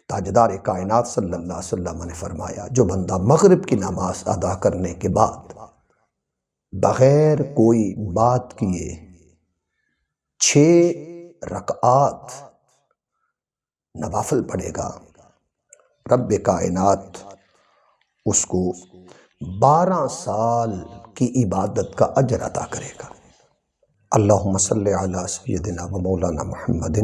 تاجدار کائنات صلی اللہ علیہ وسلم نے فرمایا جو بندہ مغرب کی نماز ادا کرنے کے بعد بغیر کوئی بات کیے 6 رکعات نوافل پڑھے گا، رب کائنات اس کو 12 سال کی عبادت کا اجر عطا کرے گا۔ اللہم صلی علی سیدنا و مولانا محمد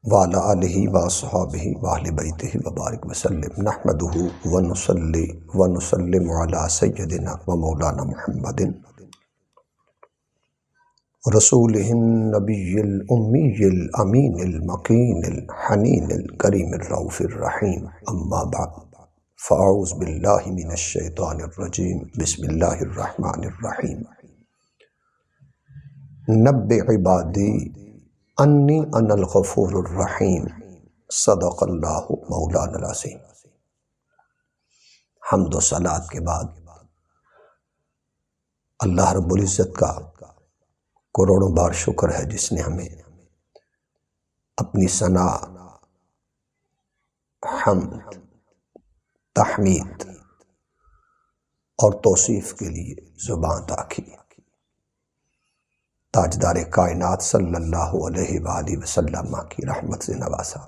وعلی آلہ واصحابہ واہل بیتہ وبارک وسلم، نحمدہ ونصلی ونسلم علی سیدنا و مولانا محمد رسولہ النبی الامی الامین المکین الحنین الکریم الرؤوف الرحیم، اما بعد فاعوذ باللہ من الشیطان الرجیم، بسم اللہ الرحمن الرحیم۔ نبئ عبادی انی انا الغفور الرحیم، صدق اللہ مولانا العظیم۔ حمد و صلات کے بعد اللہ رب العزت کا کروڑوں بار شکر ہے جس نے ہمیں اپنی ثنا، حمد، تحمید اور توصیف کے لیے زبان عطا کی۔ تاجدار کائنات صلی اللہ علیہ وآلہ وسلم کی رحمت سے نوازا،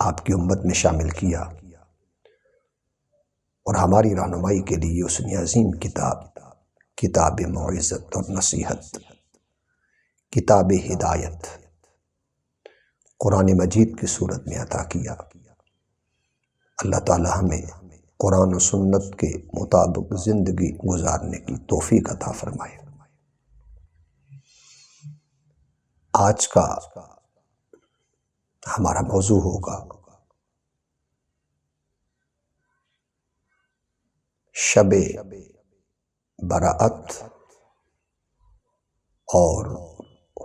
آپ کی امت میں شامل کیا، اور ہماری رہنمائی کے لیے اس نے عظیم کتاب موعظت اور نصیحت، کتاب ہدایت قرآن مجید کی صورت میں عطا کیا۔ اللہ تعالی ہمیں قرآن و سنت کے مطابق زندگی گزارنے کی توفیق عطا فرمائے۔ آج کا ہمارا موضوع ہوگا شب برأت اور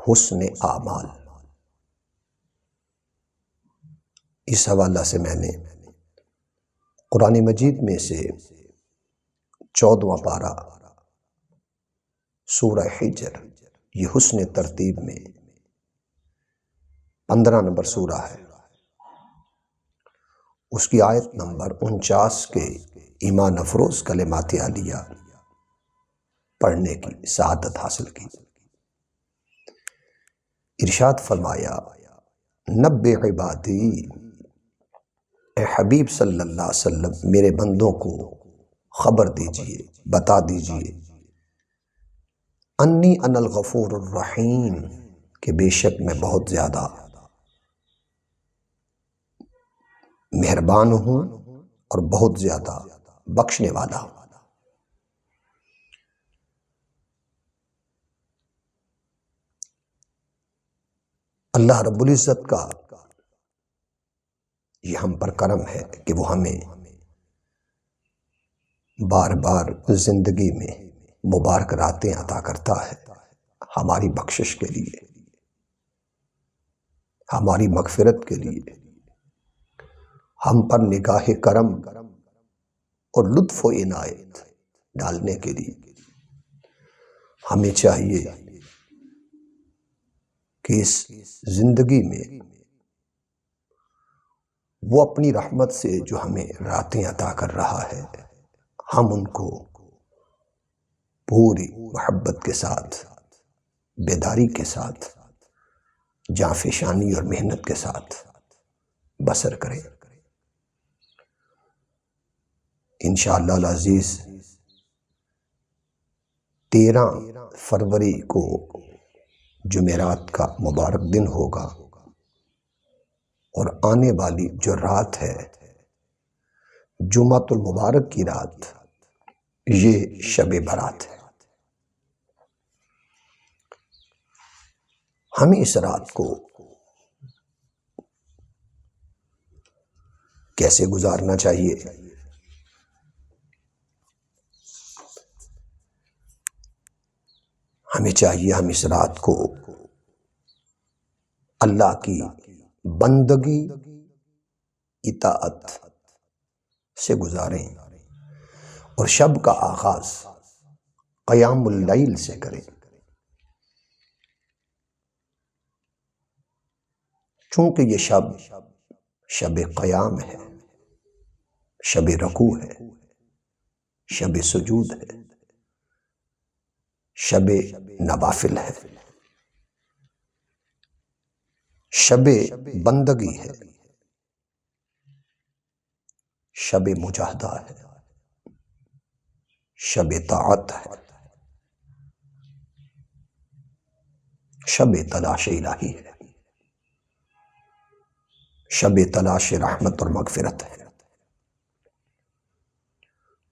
حسن اعمال۔ اس حوالہ سے میں نے قرآن مجید میں سے 14واں پارہ سورہ حجر، یہ حسن ترتیب میں 15 نمبر سورہ ہے، اس کی آیت نمبر 49 کے ایمان افروز کلمات عالیہ پڑھنے کی سعادت حاصل کی۔ ارشاد فرمایا، نبئ عبادی، اے حبیب صلی اللہ علیہ وسلم میرے بندوں کو خبر دیجئے، بتا دیجئے، انی انا الغفور الرحیم، کہ بے شک میں بہت زیادہ مہربان ہوں اور بہت زیادہ بخشنے والا ہوں۔ اللہ رب العزت کا یہ ہم پر کرم ہے کہ وہ ہمیں بار بار زندگی میں مبارک راتیں عطا کرتا ہے، ہماری بخشش کے لیے، ہماری مغفرت کے لیے، ہم پر نگاہ کرم اور لطف و عنایت ڈالنے کے لیے۔ ہمیں چاہیے کہ اس زندگی میں وہ اپنی رحمت سے جو ہمیں راتیں عطا کر رہا ہے، ہم ان کو پوری محبت کے ساتھ، بیداری کے ساتھ، جانفشانی اور محنت کے ساتھ بسر کریں۔ انشاءاللہ العزیز 13 فروری کو جمعرات کا مبارک دن ہوگا، اور آنے والی جو رات ہے جمعۃ المبارک کی رات، یہ شب برات ہے۔ ہمیں اس رات کو کیسے گزارنا چاہیے؟ ہمیں چاہیے ہم اس رات کو اللہ کی بندگی، اطاعت سے گزاریں، اور شب کا آغاز قیام اللیل سے کریں۔ چونکہ یہ شب قیام ہے، شب رکوع ہے، شب سجود ہے، شب نوافل ہے، شب بندگی ہے، شب مجاہدہ ہے، شب طاعت ہے، شب تلاش الہی ہے، شب تلاش رحمت اور مغفرت ہے۔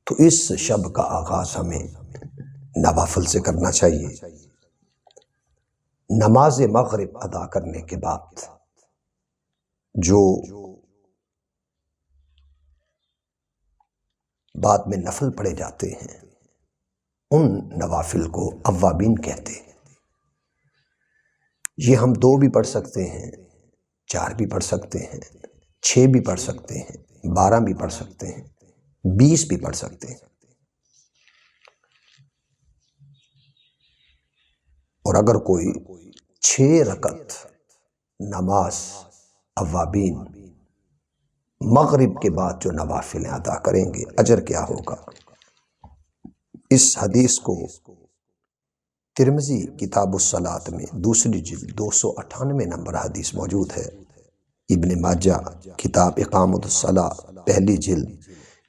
تو اس شب کا آغاز ہمیں نوافل سے کرنا چاہیے۔ نماز مغرب ادا کرنے کے بعد جو بعد میں نفل پڑھے جاتے ہیں ان نوافل کو اوابین کہتے ہیں۔ یہ ہم 2 بھی پڑھ سکتے ہیں، 4 بھی پڑھ سکتے ہیں، 6 بھی پڑھ سکتے ہیں، 12 بھی پڑھ سکتے ہیں، 20 بھی پڑھ سکتے ہیں۔ اور اگر کوئی 6 رکعت نماز اوابین مغرب کے بعد جو نوافل ادا کریں گے، اجر کیا ہوگا؟ اس حدیث کو ترمذی کتاب الصلاۃ میں دوسری جلد 298 نمبر حدیث موجود ہے۔ ابن ماجہ کتاب اقامۃ الصلاۃ پہلی جلد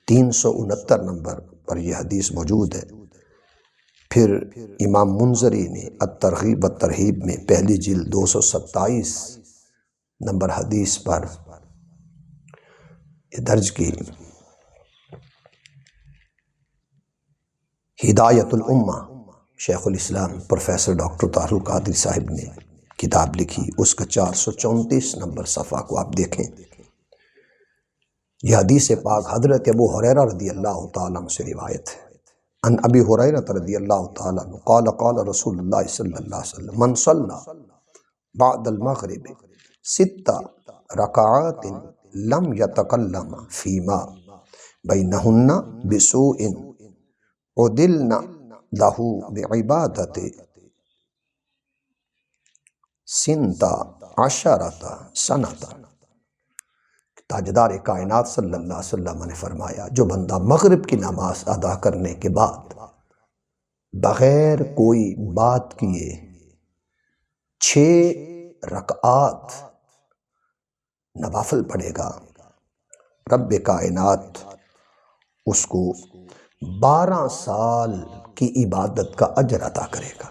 369 نمبر پر یہ حدیث موجود ہے۔ پھر امام منذری نے الترغیب والترہیب میں پہلی جلد 227 نمبر حدیث پر درج کی۔ ہدایت الامہ شیخ الاسلام پروفیسر ڈاکٹر طاہر القادری صاحب نے کتاب لکھی، اس کا 434 نمبر صفحہ کو آپ دیکھیں۔ یہ حدیث پاک حضرت ابو ہریرہ رضی اللہ تعالیٰ عنہ سے روایت ہے۔ ان ابی ہریرہ رضی اللہ تعالیٰ عنہ قال قال رسول اللہ صلی اللہ علیہ وسلم من صلی بعد المغرب 6 رکعات لم یتکلم فیما بینہن بسوء عدلن لہ بعبادت 12 سنۃ۔ تاجدار کائنات صلی اللہ علیہ وسلم نے فرمایا، جو بندہ مغرب کی نماز ادا کرنے کے بعد بغیر کوئی بات کیے 6 رکعات نوافل پڑھے گا، رب کائنات اس کو 12 سال کی عبادت کا اجر عطا کرے گا۔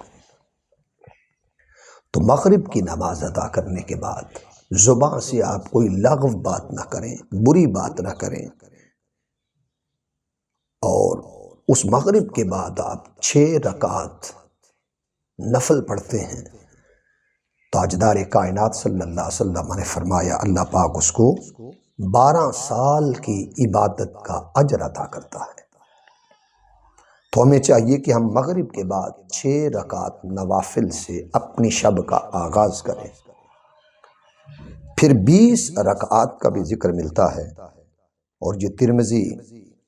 تو مغرب کی نماز ادا کرنے کے بعد زبان سے آپ کوئی لغو بات نہ کریں، بری بات نہ کریں، اور اس مغرب کے بعد آپ 6 رکعات نفل پڑھتے ہیں۔ تاجدار کائنات صلی اللہ علیہ وسلم نے فرمایا اللہ پاک اس کو 12 سال کی عبادت کا اجر عطا کرتا ہے۔ تو ہمیں چاہیے کہ ہم مغرب کے بعد 6 رکعات نوافل سے اپنی شب کا آغاز کریں۔ پھر 20 رکعات کا بھی ذکر ملتا ہے، اور یہ ترمذی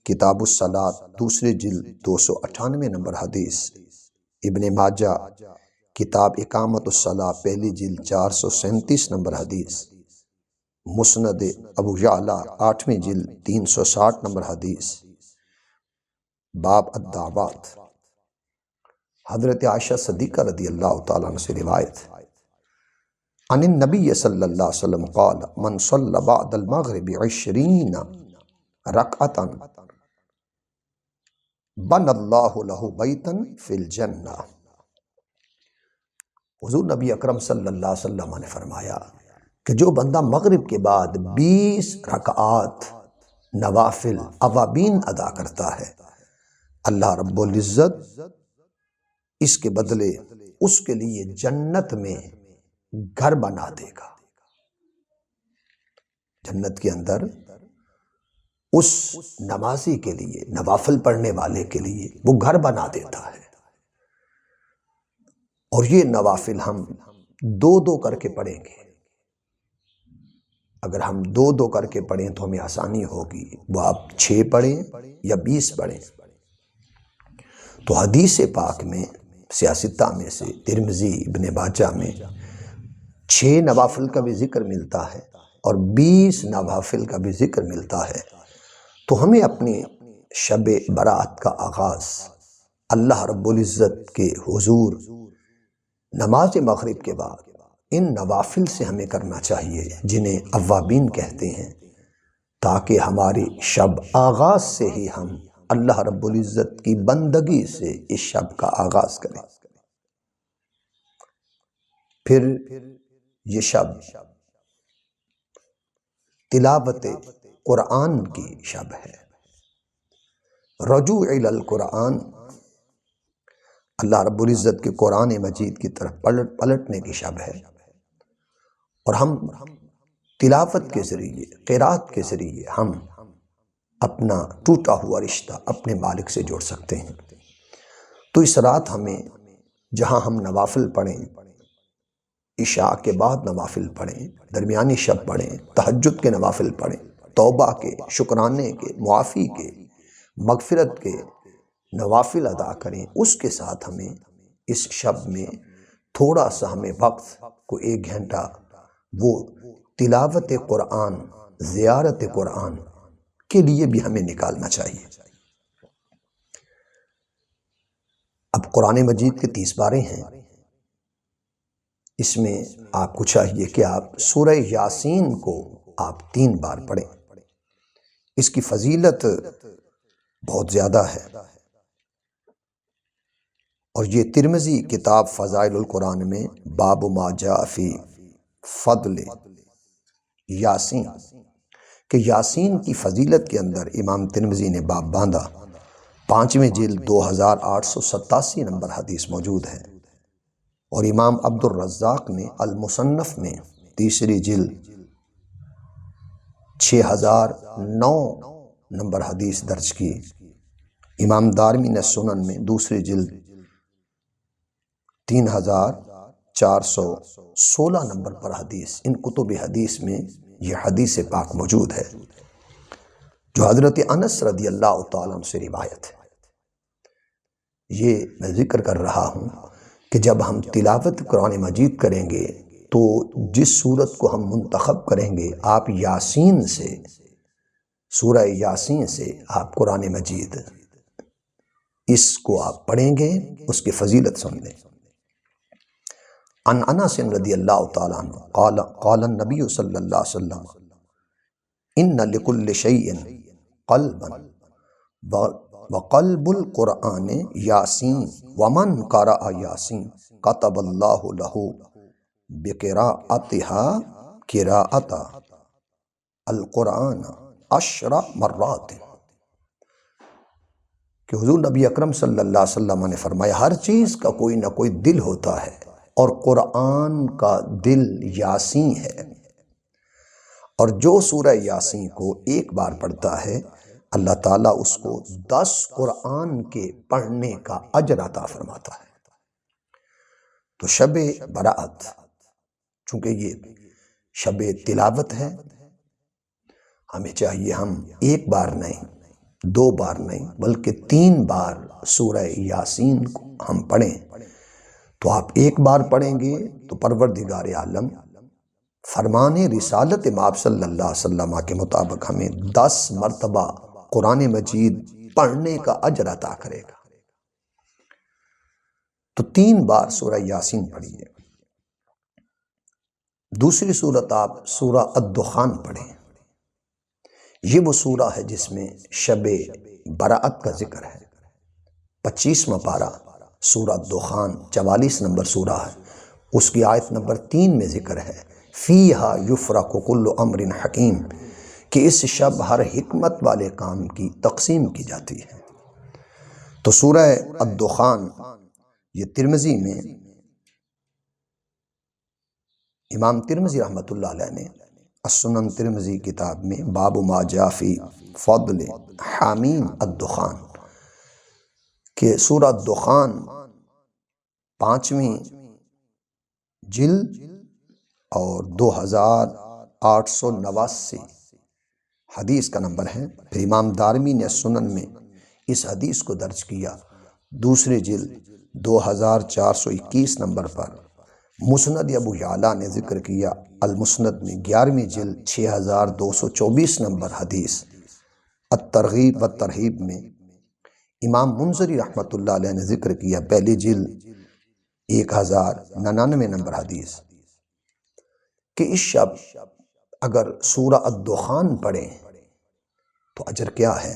کتاب الصلاۃ دوسری جلد 298 نمبر حدیث، ابن ماجہ کتاب اقامۃ الصلاۃ پہلی جلد 437 نمبر حدیث، مسند ابو یعلا 8ویں جلد 360 نمبر حدیث، باب الدعوات، حضرت عائشہ صدیقہ رضی اللہ تعالیٰ عنہ سے روایت عن النبی صلی اللہ علیہ وسلم قال من صلی بعد المغرب 20 رکعتا بن اللہ لہ بیتا فی الجنہ۔ حضور نبی اکرم صلی اللہ علیہ وسلم نے فرمایا کہ جو بندہ مغرب کے بعد 20 رکعات نوافل اوابین ادا کرتا ہے، اللہ رب العزت اس کے بدلے اس کے لیے جنت میں گھر بنا دے گا۔ جنت کے اندر اس نمازی کے لیے، نوافل پڑھنے والے کے لیے وہ گھر بنا دیتا ہے۔ اور یہ نوافل ہم 2 کر کے پڑھیں گے۔ اگر ہم 2 کر کے پڑھیں تو ہمیں آسانی ہوگی، وہ آپ 6 پڑھیں یا 20 پڑھیں۔ تو حدیث پاک میں سیاستہ میں سے ترمذی ابن ماجہ میں 6 نوافل کا بھی ذکر ملتا ہے اور 20 نوافل کا بھی ذکر ملتا ہے، تو ہمیں اپنی شب برات کا آغاز اللہ رب العزت کے حضور نماز مغرب کے بعد ان نوافل سے ہمیں کرنا چاہیے جنہیں اوابین کہتے ہیں، تاکہ ہماری شب آغاز سے ہی ہم اللہ رب العزت کی بندگی سے اس شب کا آغاز کریں۔ پھر یہ شب تلاوت قرآن کی شب ہے، رجوع الی القرآن، اللہ رب العزت کے قرآن مجید کی طرف پلٹنے کی شب ہے، اور ہم تلاوت کے ذریعے، قرات کے ذریعے ہم اپنا ٹوٹا ہوا رشتہ اپنے مالک سے جوڑ سکتے ہیں۔ تو اس رات ہمیں جہاں ہم نوافل پڑھیں، عشاء کے بعد نوافل پڑھیں، درمیانی شب پڑھیں، تہجد کے نوافل پڑھیں، توبہ کے، شکرانے کے، معافی کے، مغفرت کے نوافل ادا کریں، اس کے ساتھ ہمیں اس شب میں تھوڑا سا ہمیں وقت کو 1 گھنٹہ وہ تلاوت قرآن، زیارت قرآن کے لیے بھی ہمیں نکالنا چاہیے۔ اب قرآن مجید کے 30 پارے ہیں، اس میں آپ کو چاہیے کہ آپ سورہ یاسین کو آپ 3 بار پڑھیں۔ اس کی فضیلت بہت زیادہ ہے، اور یہ ترمذی کتاب فضائل القرآن میں باب ما جاء فی فضل یاسین، کہ یاسین کی فضیلت کے اندر امام ترمذی نے باب باندھا، 5ویں جلد 2887 نمبر حدیث موجود ہے، اور امام عبد الرزاق نے المصنف میں 3 جلد 6009 نمبر حدیث درج کی، امام دارمی نے سنن میں 2 جلد 3416 نمبر پر حدیث، ان کتب حدیث میں یہ حدیث پاک موجود ہے جو حضرت انس رضی اللہ تعالیٰ عنہ سے روایت ہے۔ یہ میں ذکر کر رہا ہوں کہ جب ہم تلاوت قرآن مجید کریں گے تو جس صورت کو ہم منتخب کریں گے، آپ یاسین سے، سورہ یاسین سے آپ قرآن مجید اس کو آپ پڑھیں گے، اس کی فضیلت سن لیں۔ عن انس رضی اللہ تعالیٰ عنہ قال النبی صلی اللہ علیہ وسلم ان لکل شیء قلبا وقلب القرآن یاسین ومن قرأ یاسین کتب اللہ لہ بقراءتها قراءۃ القرآن 10 مرات، کہ حضور نبی اکرم صلی اللہ علیہ وسلم نے فرمایا ہر چیز کا کوئی نہ کوئی دل ہوتا ہے، اور قرآن کا دل یاسین ہے، اور جو سورہ یاسین کو 1 بار پڑھتا ہے اللہ تعالیٰ اس کو 10 قرآن کے پڑھنے کا اجر عطا فرماتا ہے۔ تو شب برات چونکہ یہ شب تلاوت ہے، ہمیں چاہیے ہم 1 بار نہیں، 2 بار نہیں، بلکہ 3 بار سورہ یاسین کو ہم پڑھیں۔ تو آپ 1 بار پڑھیں گے تو پروردگار عالم فرمان رسالت مآب صلی اللہ علیہ وسلم کے مطابق ہمیں 10 مرتبہ قرآن مجید پڑھنے کا اجر عطا کرے گا۔ تو 3 بار سورہ یاسین پڑھیے۔ دوسری صورت آپ سورہ الدخان پڑھیں، یہ وہ سورہ ہے جس میں شب برات کا ذکر ہے، 25واں پارہ سورہ الدخان 44 نمبر سورہ ہے، اس کی آیت نمبر 3 میں ذکر ہے فیہا یفرق کل امر حکیم، کہ اس شب ہر حکمت والے کام کی تقسیم کی جاتی ہے۔ تو سورہ الدخان یہ ترمذی میں امام ترمذی رحمۃ اللہ علیہ نے السنن ترمذی کتاب میں باب ما جاء فی فضل حامیم الدخان، کہ سورہ الدخان 5ویں جلد اور 2889 حدیث کا نمبر ہے۔ پھر امام دارمی نے سنن میں اس حدیث کو درج کیا، 2 جلد 2421 نمبر پر، مسند ابو یعلا نے ذکر کیا المسند میں 11ویں جلد 6224 نمبر حدیث۔ الترغیب و ترہیب میں امام منذری رحمۃ اللہ علیہ نے ذکر کیا پہلی جلد 1099 نمبر حدیث کہ اس شب اگر سورہ الدخان پڑھیں تو اجر کیا ہے۔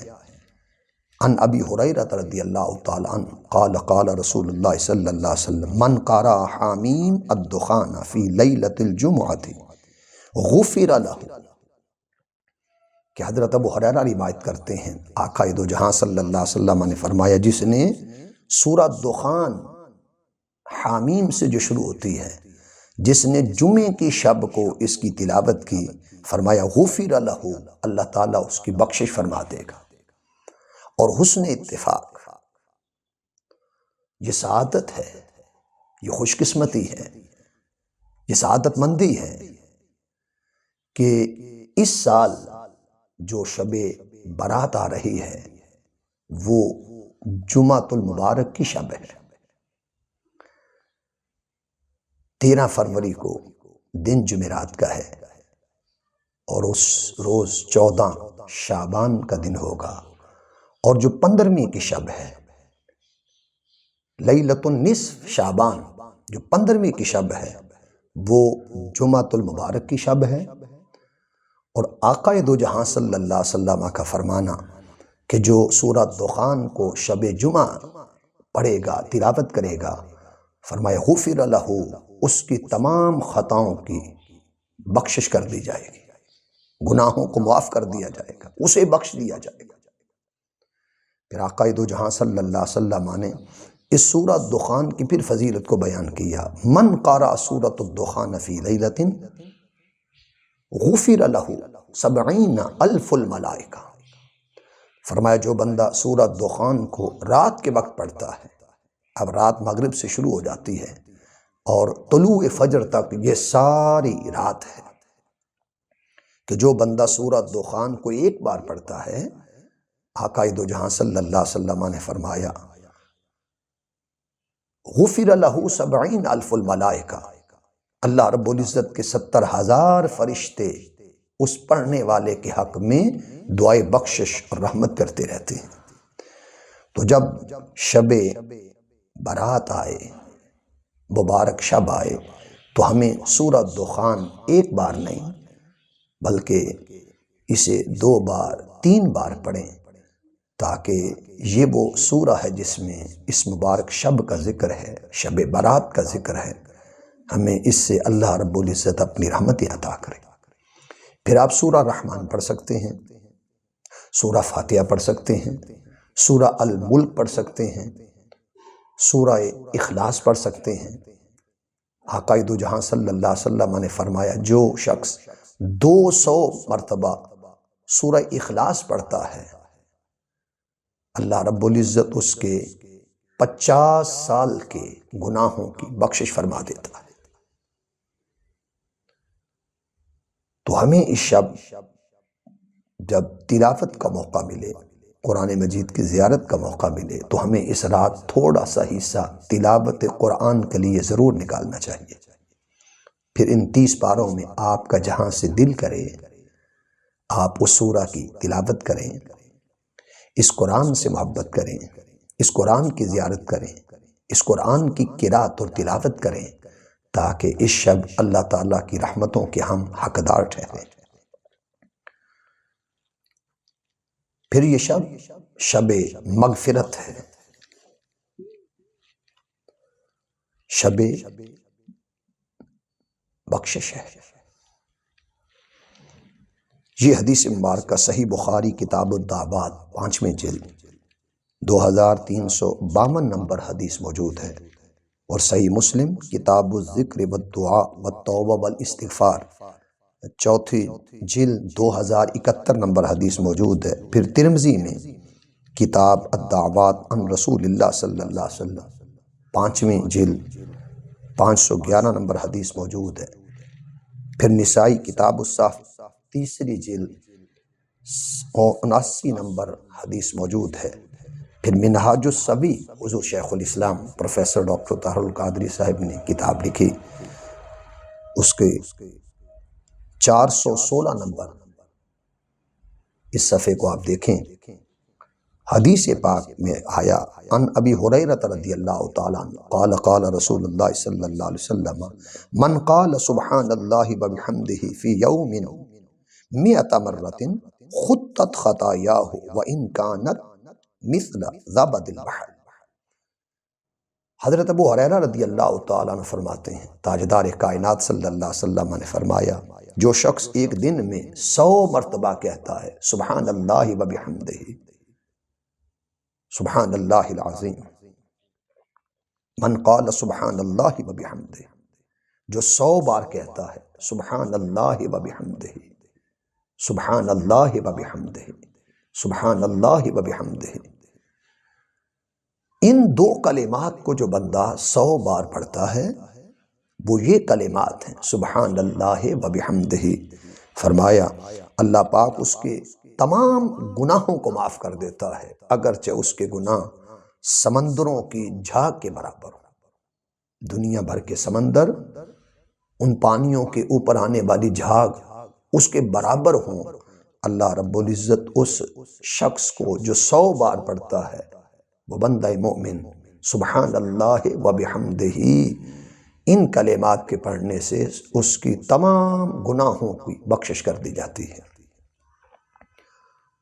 عن ابی ہریرہ رضی اللہ تعالی عنہ قال قال رسول اللہ صلی اللہ علیہ وسلم من قرأ حامیم الدخان فی لیلۃ الجمعۃ غفر لہ، کہ حضرت ابو ہریرہ روایت کرتے ہیں آقا دو جہاں صلی اللہ علیہ وسلم نے فرمایا جس نے سورہ دخان حامیم سے جو شروع ہوتی ہے جس نے جمعے کی شب کو اس کی تلاوت کی، فرمایا غفر لہ، اللہ تعالیٰ اس کی بخشش فرما دے گا۔ اور حسن اتفاق، یہ سعادت ہے، یہ خوش قسمتی ہے، یہ سعادت مندی ہے کہ اس سال جو شب برات آ رہی ہے وہ جمعۃ المبارک کی شب ہے۔ 13 فروری کو دن جمعرات کا ہے اور اس روز 14 شعبان کا دن ہوگا، اور جو 15ویں کی شب ہے لیلۃ النصف شعبان، جو 15ویں کی شب ہے وہ جمعۃ المبارک کی شب ہے۔ اور آقا دو جہاں صلی اللہ علیہ وسلم کا فرمانا کہ جو سورہ دخان کو شب جمعہ پڑھے گا، تلاوت کرے گا، فرمایا غفر لہ، اس کی تمام خطاؤں کی بخشش کر دی جائے گی، گناہوں کو معاف کر دیا جائے گا، اسے بخش دیا جائے گا۔ پھر آقا دو جہاں صلی اللہ علیہ وسلم نے اس سورہ دخان کی پھر فضیلت کو بیان کیا، من قرأ سورۃ الدخان فی لیلۃ غفر لہ 70,000 الملائکہ، فرمایا جو بندہ سورہ دخان کو رات کے وقت پڑھتا ہے، اب رات مغرب سے شروع ہو جاتی ہے اور طلوع فجر تک یہ ساری رات ہے، کہ جو بندہ سورہ دخان کو ایک بار پڑھتا ہے، آقا دو جہاں صلی اللہ علیہ وسلم نے فرمایا غفر لہ 70,000 الملائکہ، اللہ رب العزت کے 70,000 فرشتے اس پڑھنے والے کے حق میں دعائے بخشش اور رحمت کرتے رہتے ہیں۔ تو جب شب برات آئے، مبارک شب آئے، تو ہمیں سورہ دخان ایک بار نہیں بلکہ اسے 2 بار 3 بار پڑھیں، تاکہ یہ وہ سورہ ہے جس میں اس مبارک شب کا ذکر ہے، شب برات کا ذکر ہے، ہمیں اس سے اللہ رب العزت اپنی رحمت عطا کرے۔ پھر آپ سورہ رحمان پڑھ سکتے ہیں، سورہ فاتحہ پڑھ سکتے ہیں، سورہ الملک پڑھ سکتے ہیں، سورہ اخلاص پڑھ سکتے ہیں۔ آقا دو جہاں صلی اللہ علیہ وسلم نے فرمایا جو شخص 200 مرتبہ سورہ اخلاص پڑھتا ہے، اللہ رب العزت اس کے 50 سال کے گناہوں کی بخشش فرما دیتا ہے۔ تو ہمیں اس شب جب تلاوت کا موقع ملے، قرآن مجید کی زیارت کا موقع ملے، تو ہمیں اس رات تھوڑا سا حصہ تلاوت قرآن کے لیے ضرور نکالنا چاہیے۔ پھر ان 30 پاروں میں آپ کا جہاں سے دل کرے آپ اس سورہ کی تلاوت کریں، اس قرآن سے محبت کریں، اس قرآن کی زیارت کریں، اس قرآن کی قرات اور تلاوت کریں، تاکہ اس شب اللہ تعالیٰ کی رحمتوں کے ہم حقدار ٹھہریں۔ پھر یہ شب مغفرت ہے، شب بخشش ہے۔ یہ حدیث مبارکہ صحیح بخاری کتاب الدعوات 5ویں جلد 2352 نمبر حدیث موجود ہے، اور صحیح مسلم کتاب الذکر والدعاء والتوبہ والاستغفار 4 جلد 2071 نمبر حدیث موجود ہے۔ پھر ترمذی میں کتاب الدعوات عن رسول اللہ صلی اللہ علیہ وسلم 5ویں جلد 511 نمبر حدیث موجود ہے۔ پھر نسائی کتاب الصف 3 جلد 79 نمبر حدیث موجود ہے۔ پھر منہاج السبی حضور شیخ الاسلام پروفیسر ڈاکٹر طاہر القادری صاحب نے کتاب لکھی، اس کے 416 نمبر اس صفحے کو آپ دیکھیں، حدیث پاک میں آیا ان ابی ہریرہ رضی اللہ تعالیٰ عنہ قال قال رسول اللہ صلی اللہ علیہ وسلم من قال سبحان اللہ وبحمدہ فی یوم 100 مرۃ خطت خطایاہ وان کانت مثل زبد البحر۔ حضرت ابو ہریرہ رضی اللہ تعالیٰ عنہ فرماتے ہیں تاجدار کائنات صلی اللہ علیہ وسلم نے فرمایا جو شخص ایک دن میں 100 مرتبہ کہتا ہے سبحان اللہ وبحمدہ، سبحان اللہ العظیم، من قال سبحان اللہ وبحمدہ، جو 100 بار کہتا ہے سبحان اللہ وبحمدہ، سبحان اللہ وبحمدہ، سبحان اللہ وبحمدہ، ان 2 کلمات کو جو بندہ 100 بار پڑھتا ہے وہ یہ کلمات ہیں سبحان اللہ وبحمدہ، فرمایا اللہ پاک اس کے تمام گناہوں کو معاف کر دیتا ہے اگرچہ اس کے گناہ سمندروں کی جھاگ کے برابر ہو۔ دنیا بھر کے سمندر ان پانیوں کے اوپر آنے والی جھاگ اس کے برابر ہوں، اللہ رب العزت اس شخص کو جو 100 بار پڑھتا ہے وہ بندہ مومن سبحان اللہ وبحمدہ ان کلمات کے پڑھنے سے اس کی تمام گناہوں کی بخشش کر دی جاتی ہے۔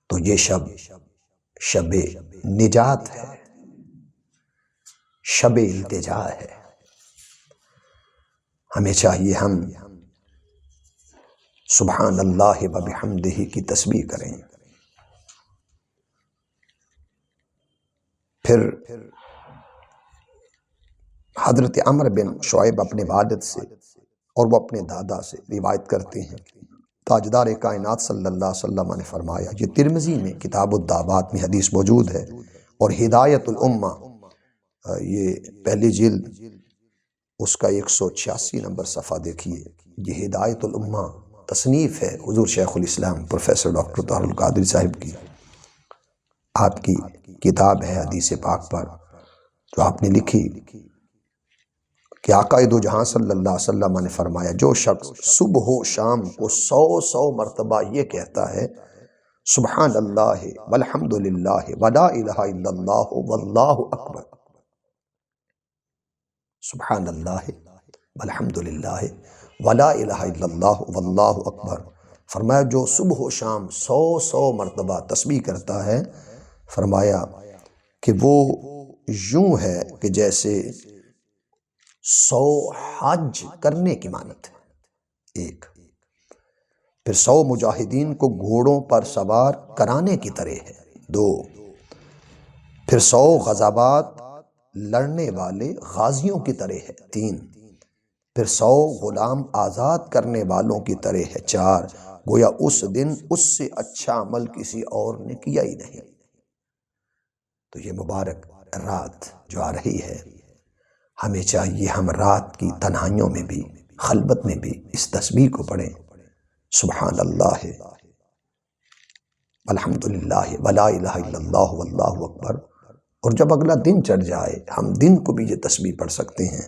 تو یہ شب نجات ہے، شب التجا ہے۔ ہمیں چاہیے ہم سبحان اللہ وبحمدہ کی تسبیح کریں۔ پھر حضرت عمر بن شعیب اپنے والد سے اور وہ اپنے دادا سے روایت کرتے ہیں تاجدار کائنات صلی اللہ علیہ وسلم نے فرمایا، یہ ترمذی میں کتاب الدعوات میں حدیث موجود ہے، اور ہدایت الامہ یہ پہلی جلد اس کا 186 نمبر صفحہ دیکھیے، یہ ہدایت الامہ تصنیف ہے حضور شیخ الاسلام پروفیسر ڈاکٹر طاہر القادری صاحب کی، آپ کی کتاب ہے حدیث پاک پر جو آپ نے لکھی کہ آقا دو جہاں صلی اللہ علیہ وسلم نے فرمایا جو شخص صبح و شام کو 100 مرتبہ یہ کہتا ہے سبحان اللہ والحمدللہ ولا الہ الا اللہ واللہ اکبر، سبحان اللہ والحمدللہ ولا الہ الا اللہ واللہ اکبر، فرمایا جو صبح و شام 100 مرتبہ تسبیح کرتا ہے، فرمایا کہ وہ یوں ہے کہ جیسے 100 حج کرنے کی مانت ہے، ایک، پھر 100 مجاہدین کو گھوڑوں پر سوار کرانے کی طرح ہے، 2، پھر 100 غزوات لڑنے والے غازیوں کی طرح ہے، 3، پھر 100 غلام آزاد کرنے والوں کی طرح ہے، 4، گویا اس دن اس سے اچھا عمل کسی اور نے کیا ہی نہیں۔ تو یہ مبارک رات جو آ رہی ہے، ہمیں چاہیے ہم رات کی تنہائیوں میں بھی خلوت میں بھی اس تسبیح کو پڑھیں، سبحان اللہ الحمدللہ ولا الہ الا اللہ واللہ اکبر، اور جب اگلا دن چڑھ جائے ہم دن کو بھی یہ تسبیح پڑھ سکتے ہیں۔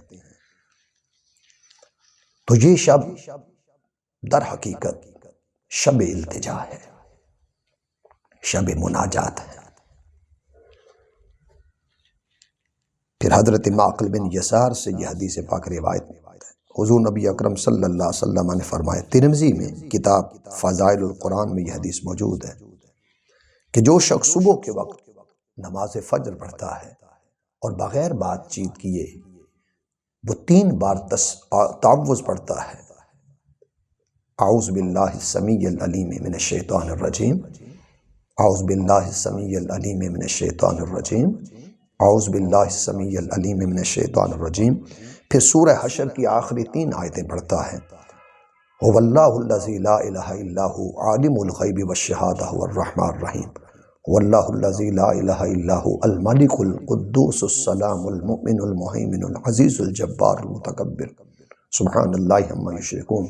تو یہ شب در حقیقت شب التجا ہے، شب مناجات ہے۔ پھر حضرت معقل بن یسار سے یہ حدیث پاک روایت ہے، حضور نبی اکرم صلی اللہ علیہ وسلم نے فرمایا، ترمذی میں کتاب فضائل القرآن میں یہ حدیث موجود ہے کہ جو شخص صبح کے وقت نماز فجر پڑھتا ہے اور بغیر بات چیت کیے وہ 3 بار تعوذ پڑھتا ہے، اعوذ باللہ السمیع العلیم من الشیطان الرجیم، اعوذ باللہ السمیع العلیم من الشیطان الرجیم، اعوذ باللہ السمیع العلیم من الشیطان الرجیم، پھر سورہ حشر کی آخری 3 آیتیں پڑھتا ہے، هو اللہ الذی لا الہ الا هو عالم الغیب والشہادہ هو الرحمن الرحیم، هو اللہ الذی لا الہ الا هو الملک القدوس السلام المؤمن المہیمن العزیز الجبار المتکبر، سبحان اللہ عما یشرکون،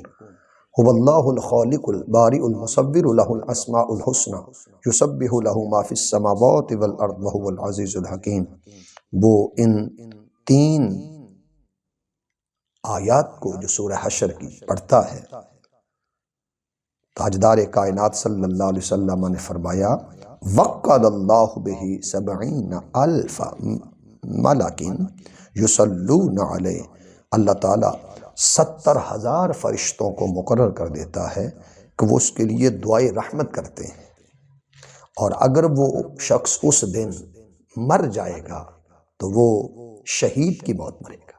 هو اللہ الخالق البارئ المصور له الاسماء الحسنى یسبح له ما فی السماوات والارض وهو العزیز الحکیم۔ وہ ان 3 آیات کو جو سورہ حشر کی پڑھتا ہے، تاجدار کائنات صلی اللہ علیہ وسلم نے فرمایا وَقَّدَ اللَّهُ بِهِ 70,000 مَلَكٍ يُصَلُّونَ عَلَيْهِ، اللہ تعالیٰ 70,000 فرشتوں کو مقرر کر دیتا ہے کہ وہ اس کے لیے دعائے رحمت کرتے ہیں، اور اگر وہ شخص اس دن مر جائے گا تو وہ شہید کی موت مرے گا۔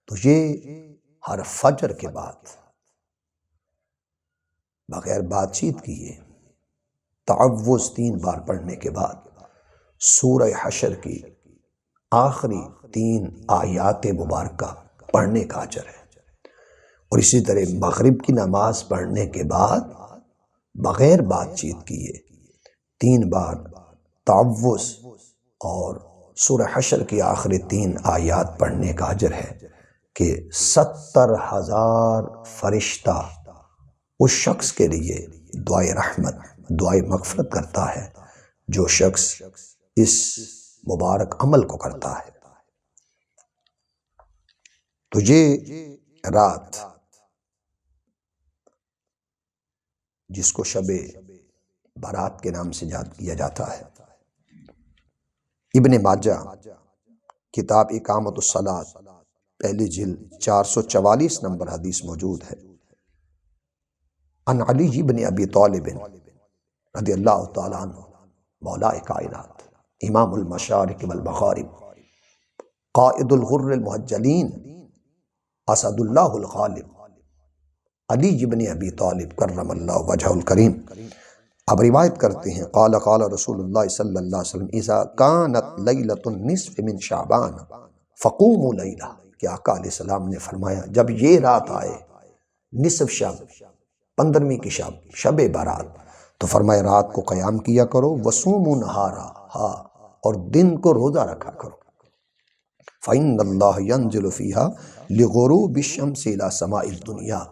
تو یہ ہر فجر کے بعد بغیر بات چیت کیے تعوذ 3 بار پڑھنے کے بعد سورہ حشر کی آخری 3 آیات مبارکہ پڑھنے کا اجر ہے، اور اسی طرح مغرب کی نماز پڑھنے کے بعد بغیر بات چیت کیے 3 بار تعوذ اور سورہ حشر کی آخری 3 آیات پڑھنے کا اجر ہے کہ 70,000 فرشتہ اس شخص کے لیے دعائے رحمت، دعائے مغفرت کرتا ہے جو شخص اس مبارک عمل کو کرتا ہے۔ تو یہ رات جس کو شب برات کے نام سے یاد کیا جاتا ہے، ابن ماجہ کتاب اقامت الصلاۃ پہلی جلد 444 نمبر حدیث موجود ہے، ان علی بن ابی طالب رضی اللہ تعالیٰ عنہ مولا کائنات، امام المشارق والمغارب، قائد الغر المحجلین، اسد اللہ الغالب، علی بن ابی طالب کرم اللہ وجہ الکریم اب روایت کرتے ہیں قال قال رسول اللہ صلی اللہ علیہ وسلم اذا کانت لیلۃ النصف من شعبان فقوموا لیلہ، کہ آقا علیہ السلام نے فرمایا جب یہ رات آئے نصف شب، 15ویں کی شب، شب برات، تو فرمایا رات کو قیام کیا کرو، وصوموا نہارا، اور دن کو روزہ رکھا کرو، فإن اللہ ینزل فیہا لغروب الشمس الی سماء الدنیا،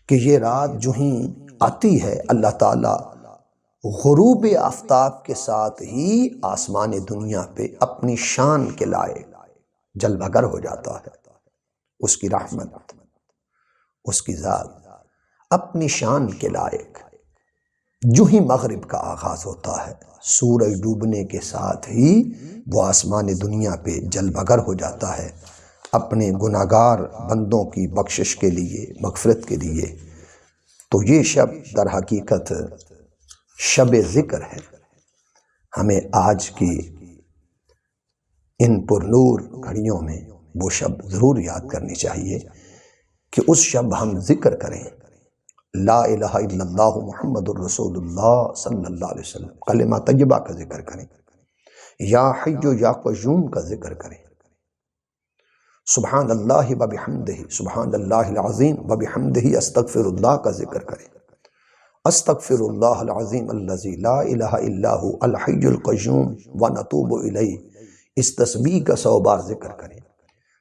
کہ یہ رات جو ہی آتی ہے اللہ تعالیٰ غروب آفتاب کے ساتھ ہی آسمان دنیا پہ اپنی شان کے لائق جلوہ گر ہو جاتا ہے، اس کی رحمت، اس کی ذات اپنی شان کے لائق جو ہی مغرب کا آغاز ہوتا ہے سورج ڈوبنے کے ساتھ ہی وہ آسمان دنیا پہ جلوہ گر ہو جاتا ہے اپنے گناہگار بندوں کی بخشش کے لیے، مغفرت کے لیے۔ تو یہ شب در حقیقت شب ذکر ہے، ہمیں آج کی ان پر نور گھڑیوں میں وہ شب ضرور یاد کرنی چاہیے کہ اس شب ہم ذکر کریں، لا الہ الا اللہ محمد الرسول اللہ صلی اللہ علیہ وسلم، کلمہ طیبہ کا ذکر کریں، یا حی یا قیوم کا ذکر کریں، سبحان اللہ و بحمدہ، سبحان اللہ العظیم و بحمدہ، استغفر اللہ کا ذکر کریں، استغفر اللہ العظیم الذی لا الہ الا هو الحی القیوم ونتوب الیہ، اس تسبیح کا 100 بار ذکر کریں،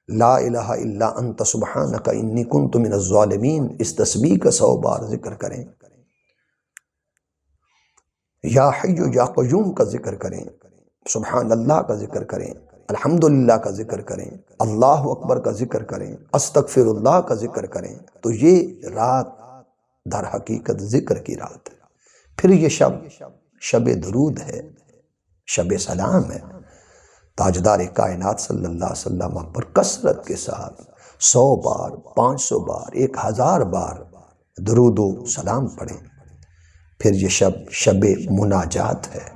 لا الہ الا انت سبحانک انی کنت من الظالمین، اس تسبیح کا 100 بار ذکر کریں، یا حی یا قیوم کا ذکر کریں، سبحان اللہ کا ذکر کریں، الحمدللہ کا ذکر کریں، اللہ اکبر کا ذکر کریں، استغفر اللہ کا ذکر کریں۔ تو یہ رات در حقیقت ذکر کی رات ہے۔ پھر یہ شب شب درود ہے، شب سلام ہے، تاجدار کائنات صلی اللہ علیہ وسلم پر کثرت کے ساتھ 100 بار، 500 بار، 1000 بار درود و سلام پڑھیں۔ پھر یہ شب شب مناجات ہے،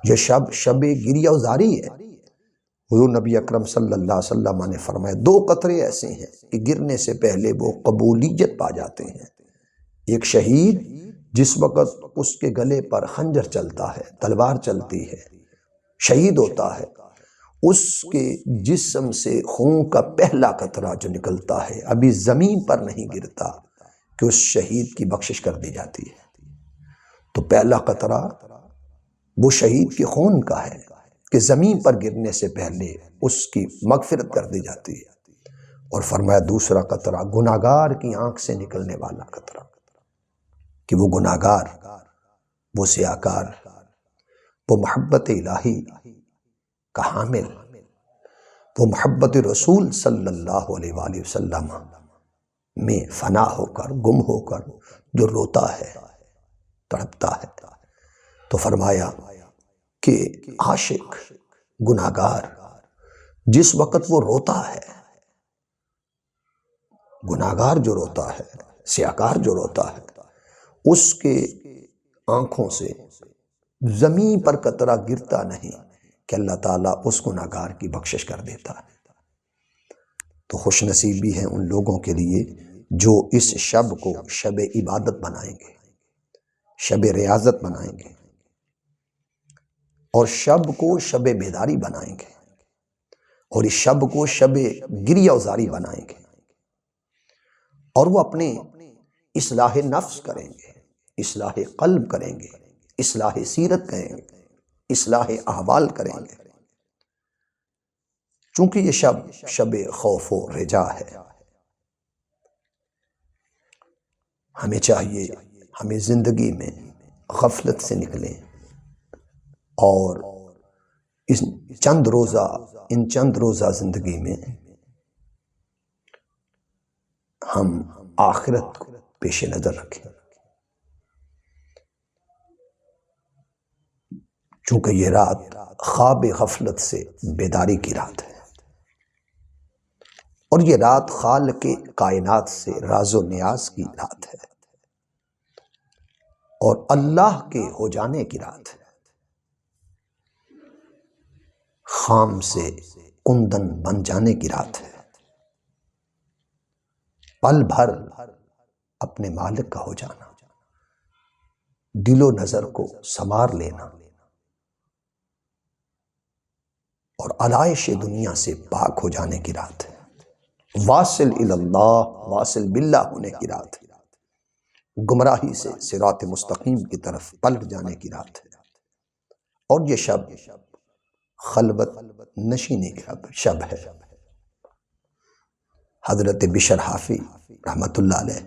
یہ شب شب گریہ وزاری ہے۔ حضور نبی اکرم صلی اللہ علیہ وسلم نے فرمایا 2 قطرے ایسے ہیں کہ گرنے سے پہلے وہ قبولیت پا جاتے ہیں۔ ایک شہید جس وقت اس کے گلے پر خنجر چلتا ہے، تلوار چلتی ہے، شہید ہوتا ہے، اس کے جسم سے خون کا پہلا قطرہ جو نکلتا ہے ابھی زمین پر نہیں گرتا کہ اس شہید کی بخشش کر دی جاتی ہے۔ تو پہلا قطرہ وہ شہید کے خون کا ہے کہ زمین پر گرنے سے پہلے اس کی مغفرت کر دی جاتی ہے، اور فرمایا دوسرا قطرہ گناہگار کی آنکھ سے نکلنے والا قطرہ، کہ وہ گناہگار، وہ سیاہکار، وہ محبت الہی کا حامل، وہ محبت رسول صلی اللہ علیہ وآلہ وسلم میں فنا ہو کر، گم ہو کر جو روتا ہے، تڑپتا ہے، تو فرمایا کہ عاشق، گناہگار جس وقت وہ روتا ہے، گناہگار جو روتا ہے، سیاکار جو روتا ہے، اس کے آنکھوں سے زمین پر قطرہ گرتا نہیں کہ اللہ تعالیٰ اس گناہگار کی بخشش کر دیتا ہے۔ تو خوش نصیبی ہے ان لوگوں کے لیے جو اس شب کو شب عبادت بنائیں گے، شب ریاضت بنائیں گے، اور شب کو شب بیداری بنائیں گے، اور اس شب کو شب گریہ وزاری بنائیں گے، اور وہ اپنے اصلاح نفس کریں گے، اصلاح قلب کریں گے، اصلاح سیرت کریں گے، اصلاح احوال کریں گے، چونکہ یہ شب شب خوف و رجا ہے۔ ہمیں چاہیے ہمیں زندگی میں غفلت سے نکلیں، اور ان چند روزہ زندگی میں ہم آخرت کو پیش نظر رکھیں، چونکہ یہ رات خواب غفلت سے بیداری کی رات ہے، اور یہ رات خالق کائنات سے راز و نیاز کی رات ہے، اور اللہ کے ہو جانے کی رات ہے، خام سے کندن بن جانے کی رات ہے، پل بھر اپنے مالک کا ہو جانا، دل و نظر کو سنوار لینا، اور علائش دنیا سے پاک ہو جانے کی رات ہے، واصل اللہ، واصل باللہ ہونے کی رات ہے، گمراہی سے صراط مستقیم کی طرف پلٹ جانے کی رات ہے، اور یہ شب خلوت نشینی کا شب ہے۔ حضرت بشر حافی رحمت اللہ علیہ،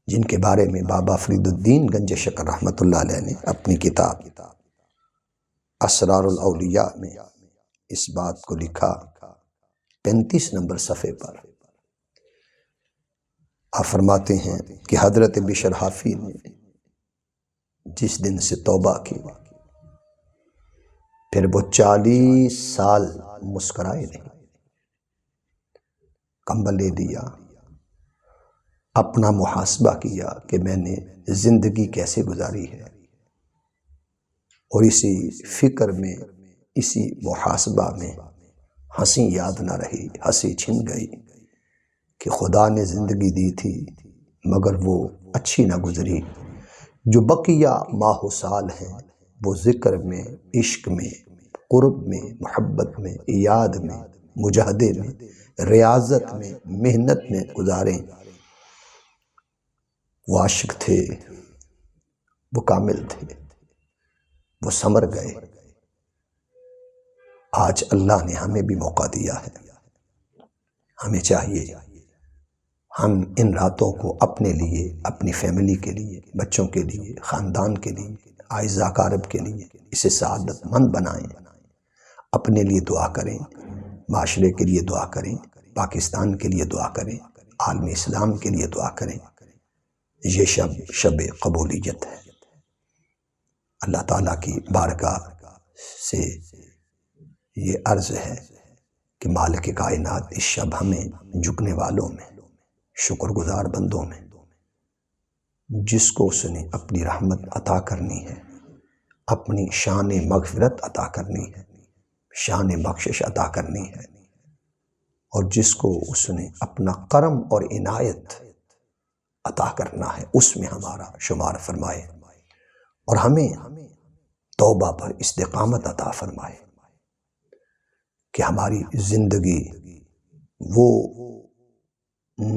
جن کے بارے میں بابا فرید الدین گنج شکر رحمت اللہ علیہ نے اپنی کتاب اسرار الاولیاء میں اس بات کو لکھا، 35 نمبر صفحے پر آپ فرماتے ہیں کہ حضرت بشر حافی نے جس دن سے توبہ کی، پھر وہ 40 سال مسکرائے نہیں، کمبل لے دیا، اپنا محاسبہ کیا کہ میں نے زندگی کیسے گزاری ہے، اور اسی فکر میں، اسی محاسبہ میں ہنسی یاد نہ رہی، ہنسی چھن گئی کہ خدا نے زندگی دی تھی مگر وہ اچھی نہ گزری، جو بقیہ ماہ و سال ہیں وہ ذکر میں، عشق میں، قرب میں، محبت میں، یاد میں، مجاہدے میں، ریاضت میں، محنت میں گزاریں۔ وہ عاشق تھے، وہ کامل تھے، وہ ثمر گئے۔ آج اللہ نے ہمیں بھی موقع دیا ہے، ہمیں چاہیے ہم ان راتوں کو اپنے لیے، اپنی فیملی کے لیے، بچوں کے لیے، خاندان کے لیے، اعزاء اقارب کے لیے اسے سعادت مند بنائیں، اپنے لیے دعا کریں، معاشرے کے لیے دعا کریں، پاکستان کے لیے دعا کریں، عالم اسلام کے لیے دعا کریں۔ یہ شب قبولیت ہے۔ اللہ تعالیٰ کی بارگاہ سے یہ عرض ہے کہ مالک کائنات اس شب ہمیں جھکنے والوں میں، شکر گزار بندوں میں، جس کو اس نے اپنی رحمت عطا کرنی ہے، اپنی شان مغفرت عطا کرنی ہے، شان بخشش عطا کرنی ہے، اور جس کو اس نے اپنا کرم اور عنایت عطا کرنا ہے، اس میں ہمارا شمار فرمائے، اور ہمیں توبہ پر استقامت عطا فرمائے کہ ہماری زندگی وہ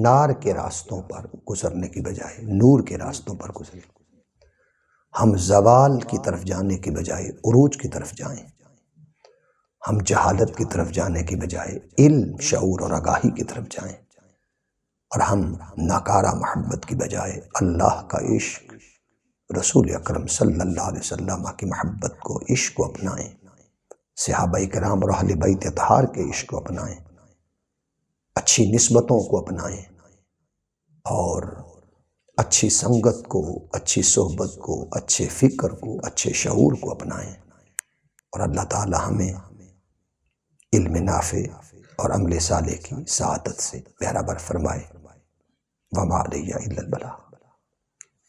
نار کے راستوں پر گزرنے کی بجائے نور کے راستوں پر گزرے، ہم زوال کی طرف جانے کی بجائے عروج کی طرف جائیں، ہم جہالت کی طرف جانے کی بجائے علم، شعور اور آگاہی کی طرف جائیں، اور ہم ناکارہ محبت کی بجائے اللہ کا عشق، رسول اکرم صلی اللہ علیہ وسلم کی محبت کو، عشق کو اپنائیں، صحابہ کرام اور اہل بیت اطہار کے عشق کو اپنائیں، اچھی نسبتوں کو اپنائیں، اور اچھی سنگت کو، اچھی صحبت کو، اچھے فکر کو، اچھے شعور کو اپنائیں، اور اللہ تعالی ہمیں علم نافع اور عمل صالح کی سعادت سے بہرہ بر فرمائے۔ وما علیہ الا البلاغ۔